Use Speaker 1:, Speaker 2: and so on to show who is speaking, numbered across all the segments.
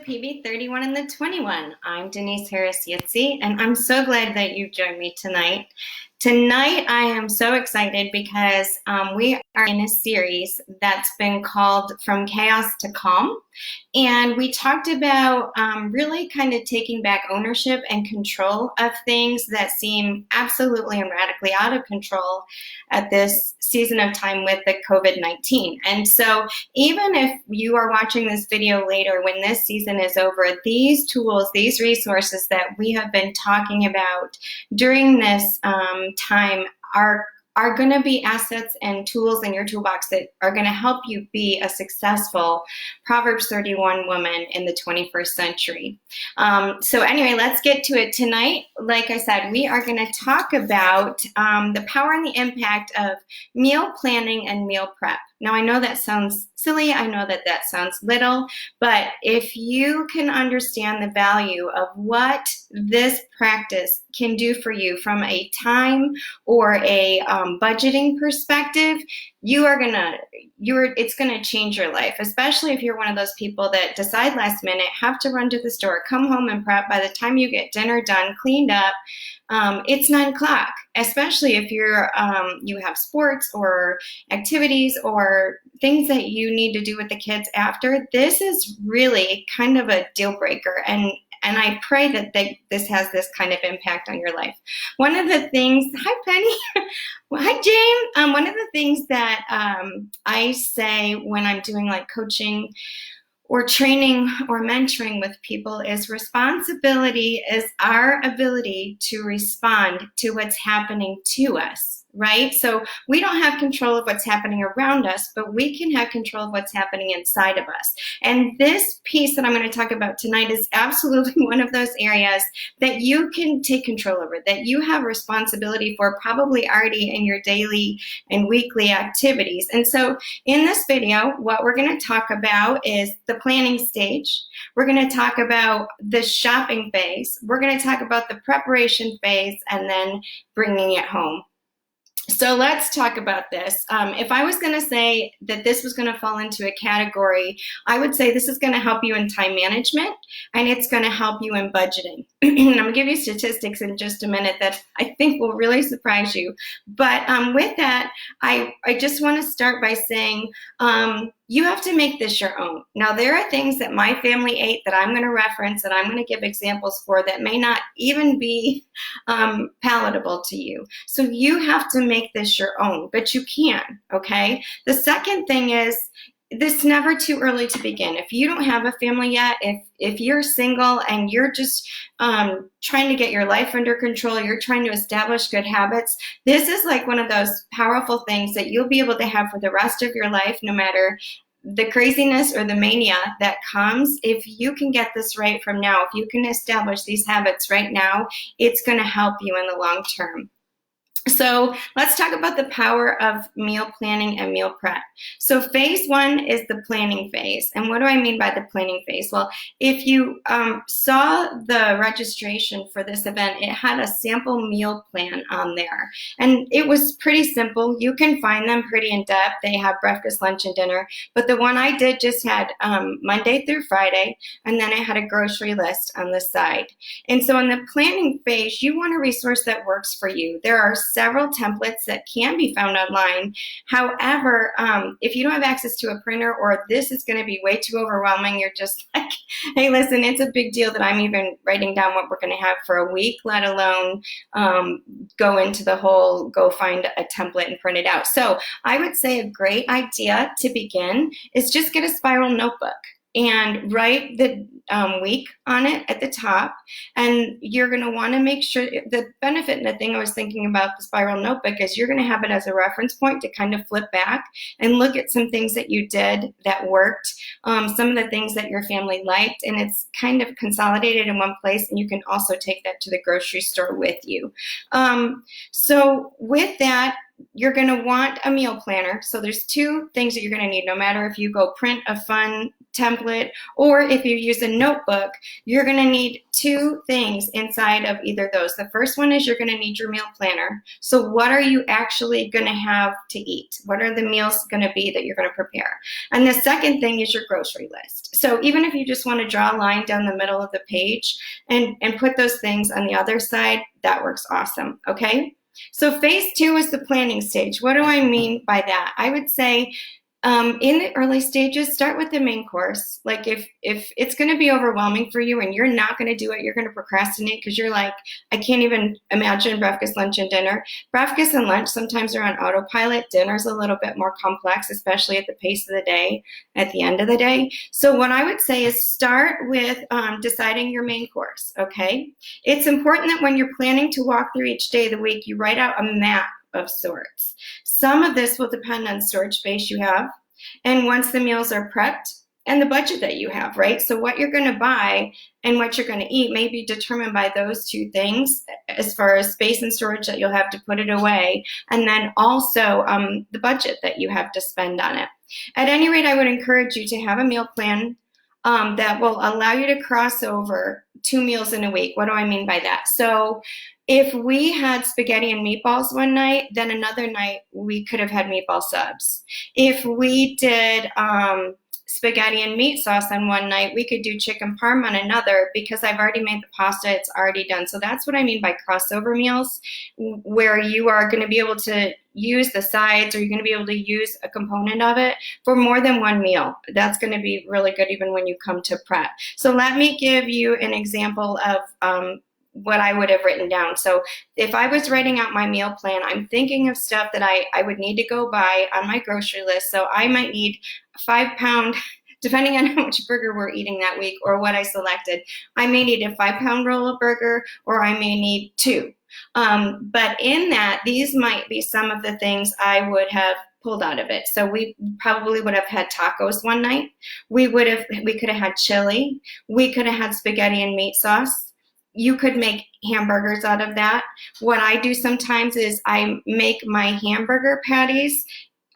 Speaker 1: PB 31 and the 21. I'm Denise Harris Yitzi, and I'm so glad that you joined me tonight. Tonight, I am so excited because we are in a series that's been called From Chaos to Calm. And we talked about really kind of taking back ownership and control of things that seem absolutely and radically out of control at this season of time with the COVID-19. And so even if you are watching this video later when this season is over, these tools, these resources that we have been talking about during this time are going to be assets and tools in your toolbox that are going to help you be a successful Proverbs 31 woman in the 21st century. So anyway, let's get to it tonight. Like I said, we are going to talk about the power and the impact of meal planning and meal prep. Now, I know that sounds silly. I know that that sounds little, but if you can understand the value of what this practice can do for you from a time or a budgeting perspective, it's gonna change your life, especially if you're one of those people that decide last minute, have to run to the store, come home and prep. By the time you get dinner done, cleaned up, it's 9 o'clock, especially if you have sports or activities or things that you need to do with the kids after. This is really kind of a deal breaker, and I pray that this has this kind of impact on your life. One of the things, hi Penny, well, hi Jane. One of the things that I say when I'm doing like coaching or training or mentoring with people is responsibility is our ability to respond to what's happening to us, right? So we don't have control of what's happening around us, but we can have control of what's happening inside of us. And this piece that I'm going to talk about tonight is absolutely one of those areas that you can take control over, that you have responsibility for, probably already in your daily and weekly activities. And so in this video, what we're going to talk about is the planning stage. We're going to talk about the shopping phase. We're going to talk about the preparation phase, and then bringing it home. So let's talk about this. If I was going to say that this was going to fall into a category, I would say this is going to help you in time management, and it's going to help you in budgeting. And I'm going to give you statistics in just a minute that I think will really surprise you. But with that, I just want to start by saying you have to make this your own. Now, there are things that my family ate that I'm going to reference, and I'm going to give examples for, that may not even be palatable to you. So you have to make this your own, but you can, okay? The second thing is, it's never too early to begin. If you don't have a family yet, if you're single and you're just trying to get your life under control, you're trying to establish good habits, this is like one of those powerful things that you'll be able to have for the rest of your life, no matter the craziness or the mania that comes. If you can get this right from now, if you can establish these habits right now, it's going to help you in the long term. So let's talk about the power of meal planning and meal prep. So phase one is the planning phase. And what do I mean by the planning phase? Well, if you saw the registration for this event, it had a sample meal plan on there. And it was pretty simple. You can find them pretty in depth. They have breakfast, lunch, and dinner. But the one I did just had Monday through Friday, and then I had a grocery list on the side. And so in the planning phase, you want a resource that works for you. There are several templates that can be found online. However, if you don't have access to a printer, or this is going to be way too overwhelming, you're just like, hey, listen, it's a big deal that I'm even writing down what we're going to have for a week, let alone go into the whole, go find a template and print it out. So I would say a great idea to begin is just get a spiral notebook and write the week on it at the top. And you're going to want to make sure, the benefit and the thing I was thinking about the spiral notebook is you're going to have it as a reference point to kind of flip back and look at some things that you did that worked, some of the things that your family liked, and it's kind of consolidated in one place, and you can also take that to the grocery store with you. So with that, you're going to want a meal planner. So there's two things that you're going to need, no matter if you go print a fun template or if you use a notebook, you're going to need two things inside of either of those. The first one is you're going to need your meal planner. So what are you actually going to have to eat? What are the meals going to be that you're going to prepare? And the second thing is your grocery list. So even if you just want to draw a line down the middle of the page and put those things on the other side, that works awesome, okay? So phase 2 is the planning stage. What do I mean by that? I would say in the early stages, start with the main course. Like if it's going to be overwhelming for you and you're not going to do it, you're going to procrastinate because you're like, I can't even imagine breakfast, lunch, and dinner. Breakfast and lunch sometimes are on autopilot. Dinner's a little bit more complex, especially at the pace of the day, at the end of the day. So what I would say is start with deciding your main course, okay? It's important that when you're planning to walk through each day of the week, you write out a map of sorts. Some of this will depend on storage space you have, and once the meals are prepped, and the budget that you have, right? So what you're going to buy and what you're going to eat may be determined by those two things as far as space and storage that you'll have to put it away, and then also the budget that you have to spend on it. At any rate, I would encourage you to have a meal plan that will allow you to cross over 2 meals in a week. What do I mean by that? So if we had spaghetti and meatballs one night, then another night we could have had meatball subs. If we did spaghetti and meat sauce on one night, we could do chicken parm on another because I've already made the pasta, it's already done. So that's what I mean by crossover meals, where you are going to be able to use the sides, or you're going to be able to use a component of it for more than one meal. That's going to be really good even when you come to prep. So let me give you an example of what I would have written down. So if I was writing out my meal plan, I'm thinking of stuff that I would need to go buy on my grocery list. So I might need a 5-pound, depending on how much burger we're eating that week or what I selected, I may need a 5-pound roll of burger, or I may need 2. But in that, these might be some of the things I would have pulled out of it. So we probably would have had tacos one night. We could have had chili. We could have had spaghetti and meat sauce. You could make hamburgers out of that. What I do sometimes is I make my hamburger patties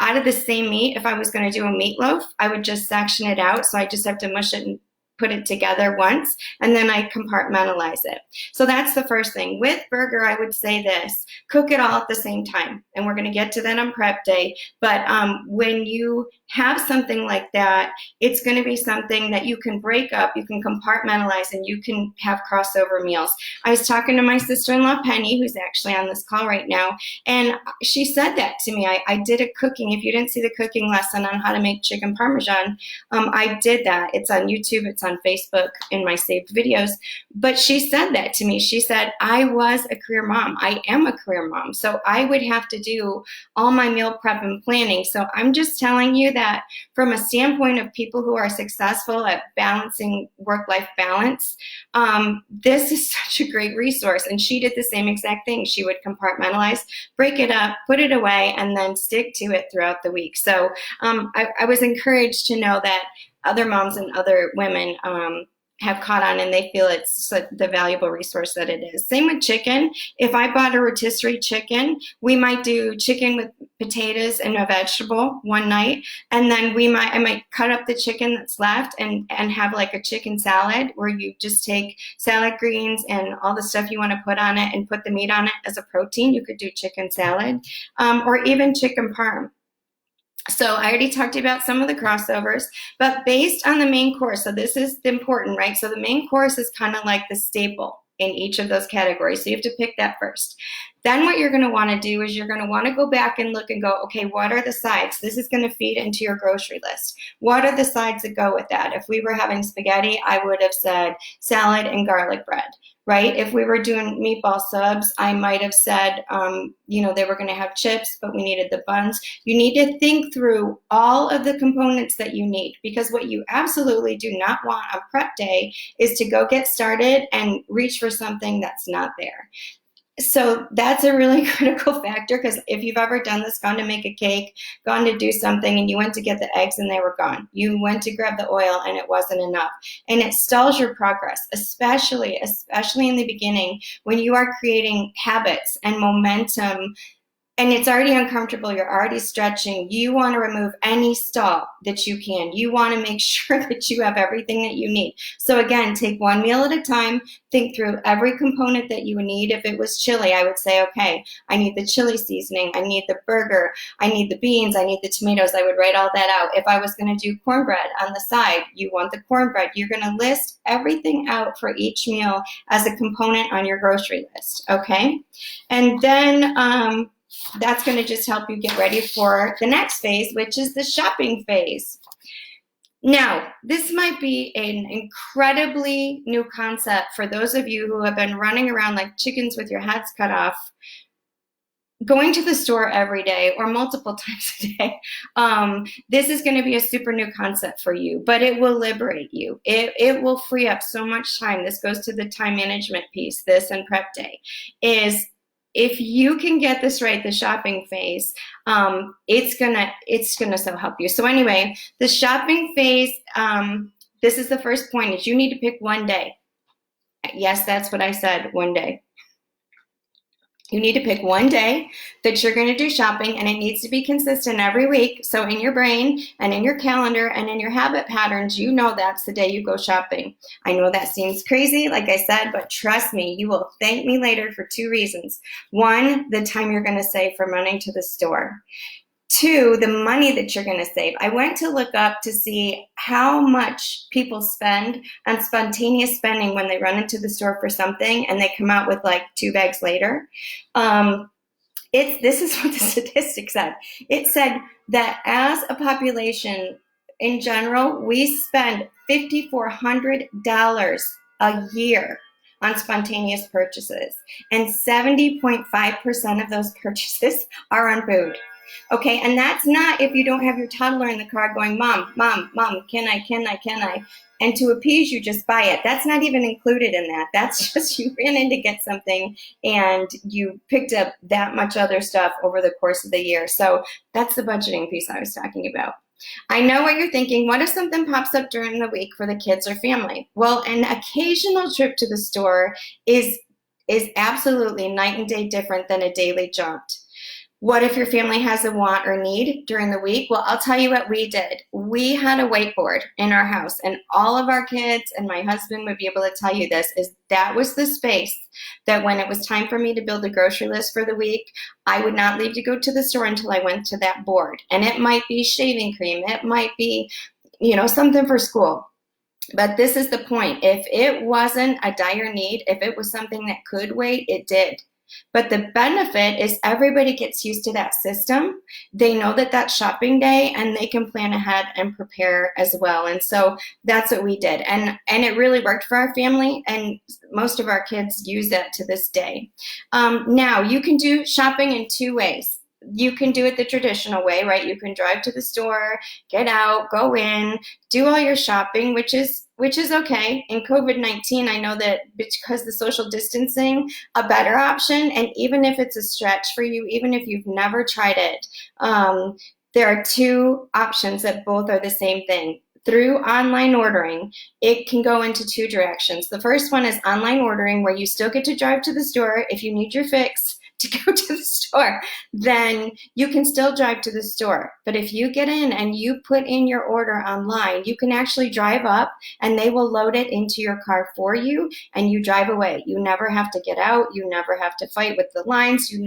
Speaker 1: out of the same meat. If I was going to do a meatloaf, I would just section it out. So I just have to mush it and put it together once, and then I compartmentalize it. So that's the first thing. With burger, I would say this: cook it all at the same time. And we're going to get to that on prep day. But when you have something like that, it's going to be something that you can break up, you can compartmentalize, and you can have crossover meals. I was talking to my sister-in-law, Penny, who's actually on this call right now, and she said that to me. I did a cooking. If you didn't see the cooking lesson on how to make chicken parmesan, I did that. It's on YouTube. It's on Facebook in my saved videos. But she said that to me. She said, I was a career mom. I am a career mom. So I would have to do all my meal prep and planning. So I'm just telling you that from a standpoint of people who are successful at balancing work-life balance, this is such a great resource. And she did the same exact thing. She would compartmentalize, break it up, put it away, and then stick to it throughout the week. So I was encouraged to know that other moms and other women have caught on, and they feel it's the valuable resource that it is. Same with chicken. If I bought a rotisserie chicken, we might do chicken with potatoes and a vegetable one night, and then I might cut up the chicken that's left and have like a chicken salad where you just take salad greens and all the stuff you want to put on it and put the meat on it as a protein. You could do chicken salad, or even chicken parm. So I already talked about some of the crossovers, but based on the main course, so this is important, right? So the main course is kind of like the staple in each of those categories. So you have to pick that first. Then what you're going to want to do is you're going to want to go back and look and go, okay, what are the sides? This is going to feed into your grocery list. What are the sides that go with that? If we were having spaghetti, I would have said salad and garlic bread, right? If we were doing meatball subs, I might have said, they were going to have chips, but we needed the buns. You need to think through all of the components that you need, because what you absolutely do not want on prep day is to go get started and reach for something that's not there. So that's a really critical factor, because if you've ever done this, gone to make a cake, gone to do something, and you went to get the eggs and they were gone. You went to grab the oil and it wasn't enough. And it stalls your progress, especially in the beginning when you are creating habits and momentum and it's already uncomfortable, you're already stretching, you want to remove any stall that you can. You want to make sure that you have everything that you need. So again, take one meal at a time, think through every component that you need. If it was chili, I would say, okay, I need the chili seasoning, I need the burger, I need the beans, I need the tomatoes. I would write all that out. If I was going to do cornbread on the side, you want the cornbread. You're going to list everything out for each meal as a component on your grocery list, okay? And then that's going to just help you get ready for the next phase, which is the shopping phase. Now, this might be an incredibly new concept for those of you who have been running around like chickens with your heads cut off, going to the store every day or multiple times a day. This is going to be a super new concept for you, but it will liberate you. It will free up so much time. This goes to the time management piece, this and prep day, is if you can get this right, the shopping phase, it's gonna so help you. So anyway, the shopping phase, this is the first point, is you need to pick one day. Yes, that's what I said, one day. You need to pick one day that you're going to do shopping, and it needs to be consistent every week. So in your brain and in your calendar and in your habit patterns, you know that's the day you go shopping. I know that seems crazy, like I said, but trust me, you will thank me later for two reasons. One, the time you're going to save from running to the store. Two, the money that you're going to save. I went to look up to see how much people spend on spontaneous spending when they run into the store for something and they come out with like 2 bags later. This is what the statistics said. It said that as a population in general, we spend $5,400 a year on spontaneous purchases, and 70.5% of those purchases are on food. Okay, and that's not if you don't have your toddler in the car going, Mom, can I? And to appease you, just buy it. That's not even included in that. That's just you ran in to get something and you picked up that much other stuff over the course of the year. So that's the budgeting piece I was talking about. I know what you're thinking. What if something pops up during the week for the kids or family? Well, an occasional trip to the store is absolutely night and day different than a daily jaunt. What if your family has a want or need during the week? Well, I'll tell you what we did. We had a whiteboard in our house, and all of our kids and my husband would be able to tell you this, is that was the space that when it was time for me to build a grocery list for the week, I would not leave to go to the store until I went to that board. And it might be shaving cream. It might be, something for school. But this is the point. If it wasn't a dire need, if it was something that could wait, it did. But the benefit is everybody gets used to that system. They know that that's shopping day, and they can plan ahead and prepare as well. And so that's what we did. And it really worked for our family, and most of our kids use that to this day. Now, you can do shopping in 2 ways. You can do it the traditional way, right? You can drive to the store, get out, go in, do all your shopping, which is okay. In COVID-19, I know that because the social distancing, a better option, and even if it's a stretch for you, even if you've never tried it, there are 2 options that both are the same thing. Through online ordering, it can go into 2 directions. The first one is online ordering, where you still get to drive to the store if you need your fix to go to the store, then you can still drive to the store. But if you get in and you put in your order online, you can actually drive up and they will load it into your car for you, and you drive away. You never have to get out. You never have to fight with the lines. You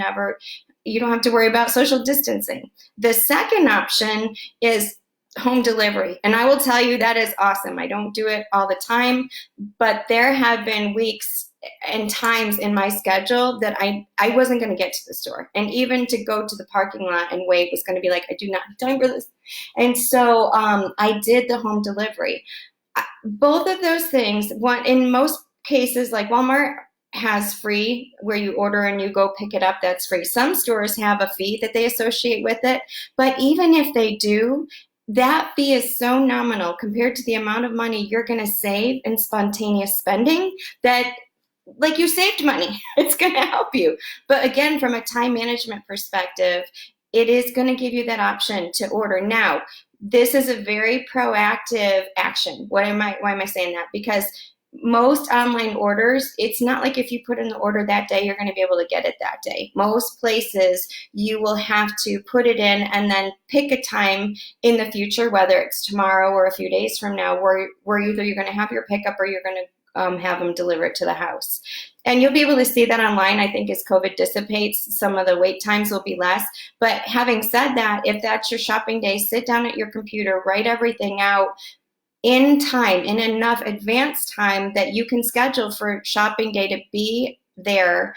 Speaker 1: don't have to worry about social distancing. The second option is home delivery. And I will tell you that is awesome. I don't do it all the time, but there have been weeks and times in my schedule that I wasn't going to get to the store. And even to go to the parking lot and wait was going to be like, I do not have time for this. And so I did the home delivery. Both of those things, in most cases, like Walmart has free, where you order and you go pick it up, that's free. Some stores have a fee that they associate with it. But even if they do, that fee is so nominal compared to the amount of money you're going to save in spontaneous spending that, like, you saved money. It's going to help you. But again, from a time management perspective, it is going to give you that option to order. Now, this is a very proactive action. Why am I saying that? Because most online orders, it's not like if you put in the order that day, you're going to be able to get it that day. Most places, you will have to put it in and then pick a time in the future, whether it's tomorrow or a few days from now, where either you're going to have your pickup or you're going to have them deliver it to the house. And you'll be able to see that online. I think as COVID dissipates, some of the wait times will be less. But having said that, if that's your shopping day, sit down at your computer, write everything out in time, in enough advance time that you can schedule for shopping day to be there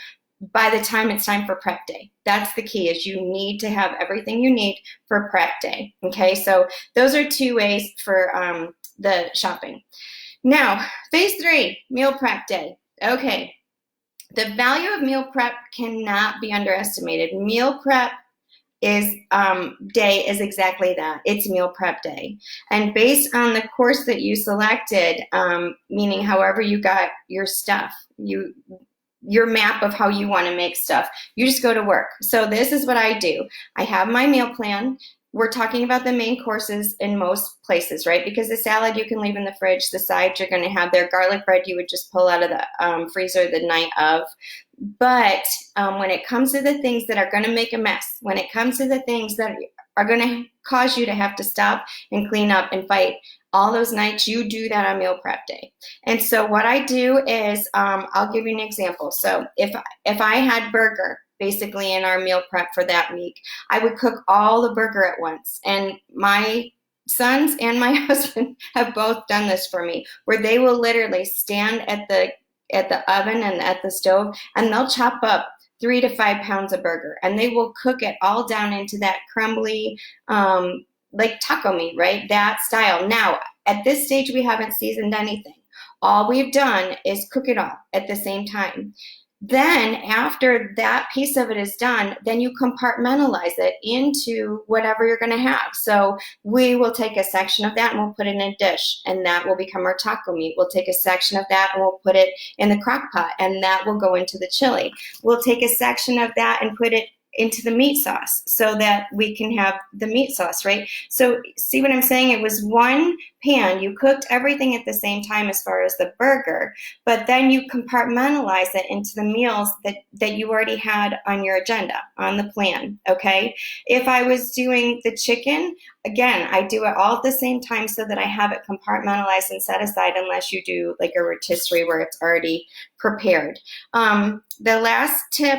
Speaker 1: by the time it's time for prep day. That's the key, is you need to have everything you need for prep day. Okay, so those are 2 ways for the shopping. Now, phase 3, meal prep day. Okay, the value of meal prep cannot be underestimated. Meal prep day is exactly that. It's meal prep day. And based on the course that you selected, meaning however you got your stuff, your map of how you want to make stuff, you just go to work. So this is what I do. I have my meal plan. We're talking about the main courses in most places, right? Because the salad you can leave in the fridge, the sides you're going to have there. Garlic bread you would just pull out of the freezer the night of. But when it comes to the things that are going to make a mess, when it comes to the things that are going to cause you to have to stop and clean up and fight, all those nights, you do that on meal prep day. And so what I do is, I'll give you an example. So if I had burger, basically in our meal prep for that week, I would cook all the burger at once. And my sons and my husband have both done this for me, where they will literally stand at the oven and at the stove, and they'll chop up 3 to 5 pounds of burger, and they will cook it all down into that crumbly, like taco meat, right? That style. Now, at this stage, we haven't seasoned anything. All we've done is cook it all at the same time. Then after that piece of it is done, then you compartmentalize it into whatever you're going to have. So we will take a section of that and we'll put it in a dish, and that will become our taco meat. We'll take a section of that and we'll put it in the crock pot, and that will go into the chili. We'll take a section of that and put it into the meat sauce so that we can have the meat sauce, right? So see what I'm saying? It was one pan. You cooked everything at the same time as far as the burger, but then you compartmentalize it into the meals that you already had on your agenda, on the plan, okay? If I was doing the chicken, again, I do it all at the same time so that I have it compartmentalized and set aside, unless you do like a rotisserie where it's already prepared. The last tip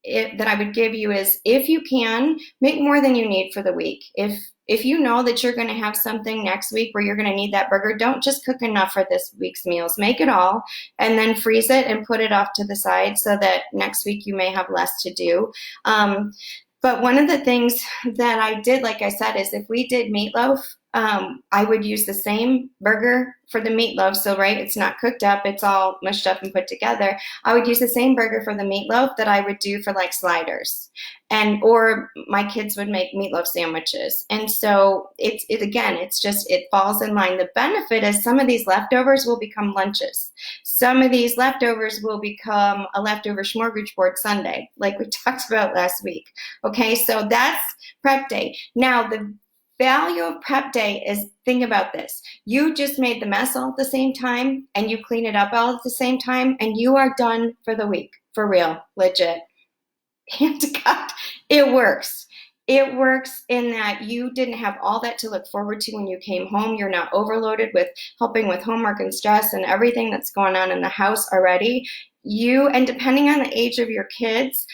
Speaker 1: that I would give you is, if you can, make more than you need for the week. If you know that you're going to have something next week where you're going to need that burger, don't just cook enough for this week's meals. Make it all and then freeze it and put it off to the side so that next week you may have less to do. But one of the things that I did, like I said, is if we did meatloaf, I would use the same burger for the meatloaf. So, right, it's not cooked up, it's all mushed up and put together. I would use the same burger for the meatloaf that I would do for like sliders. Or my kids would make meatloaf sandwiches. And so it falls in line. The benefit is some of these leftovers will become lunches. Some of these leftovers will become a leftover smorgasbord Sunday, like we talked about last week. Okay, so that's prep day. Now, the value of prep day is, think about this. You just made the mess all at the same time, and you clean it up all at the same time, and you are done for the week. For real, legit. Hand to God, it works. It works in that you didn't have all that to look forward to when you came home. You're not overloaded with helping with homework and stress and everything that's going on in the house already. And depending on the age of your kids,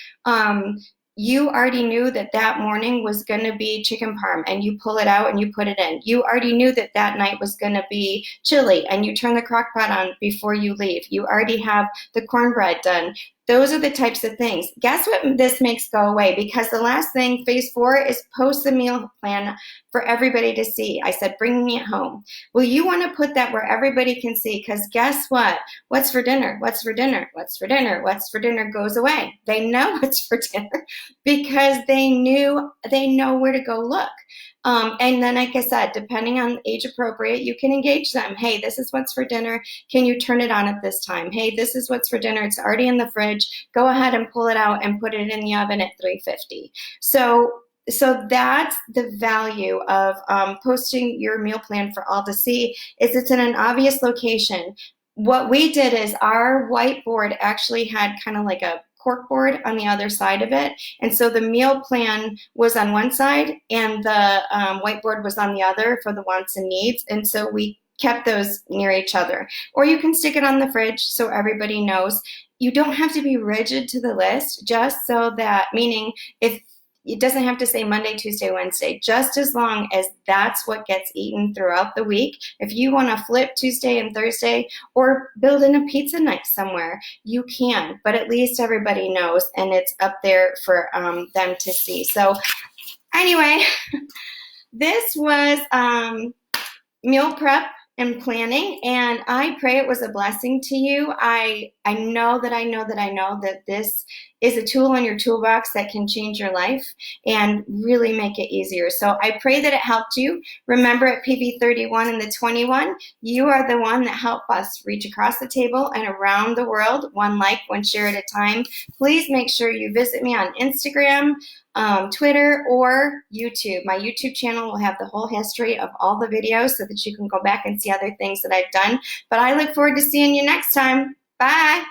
Speaker 1: you already knew that morning was going to be chicken parm, and you pull it out and you put it in. You already knew that night was going to be chili, and you turn the crock pot on before you leave. You already have the cornbread done. Those are the types of things. Guess what this makes go away? Because the last thing, phase 4, is post the meal plan for everybody to see. I said, bring me it home. Well, you want to put that where everybody can see, because guess what? What's for dinner? What's for dinner? What's for dinner? What's for dinner goes away. They know what's for dinner because they know where to go look. And then, like I said, depending on age appropriate, you can engage them. Hey, this is what's for dinner. Can you turn it on at this time? Hey, this is what's for dinner. It's already in the fridge. Go ahead and pull it out and put it in the oven at 350. So that's the value of posting your meal plan for all to see, is it's in an obvious location. what we did is our whiteboard actually had kind of like a cork board on the other side of it. And so the meal plan was on one side and the whiteboard was on the other for the wants and needs. And so we kept those near each other. Or you can stick it on the fridge so everybody knows. You don't have to be rigid to the list, just so that, meaning if it doesn't have to say Monday, Tuesday, Wednesday, just as long as that's what gets eaten throughout the week. If you want to flip Tuesday and Thursday or build in a pizza night somewhere, you can, but at least everybody knows and it's up there for them to see. So anyway, this was meal prep and planning, and I pray it was a blessing to you. I know that this is a tool in your toolbox that can change your life and really make it easier. So I pray that it helped you. Remember, at PB31 and the 21, you are the one that helped us reach across the table and around the world, one like, one share at a time. Please make sure you visit me on Instagram, Twitter, or YouTube. My YouTube channel will have the whole history of all the videos so that you can go back and see other things that I've done. But I look forward to seeing you next time. Bye.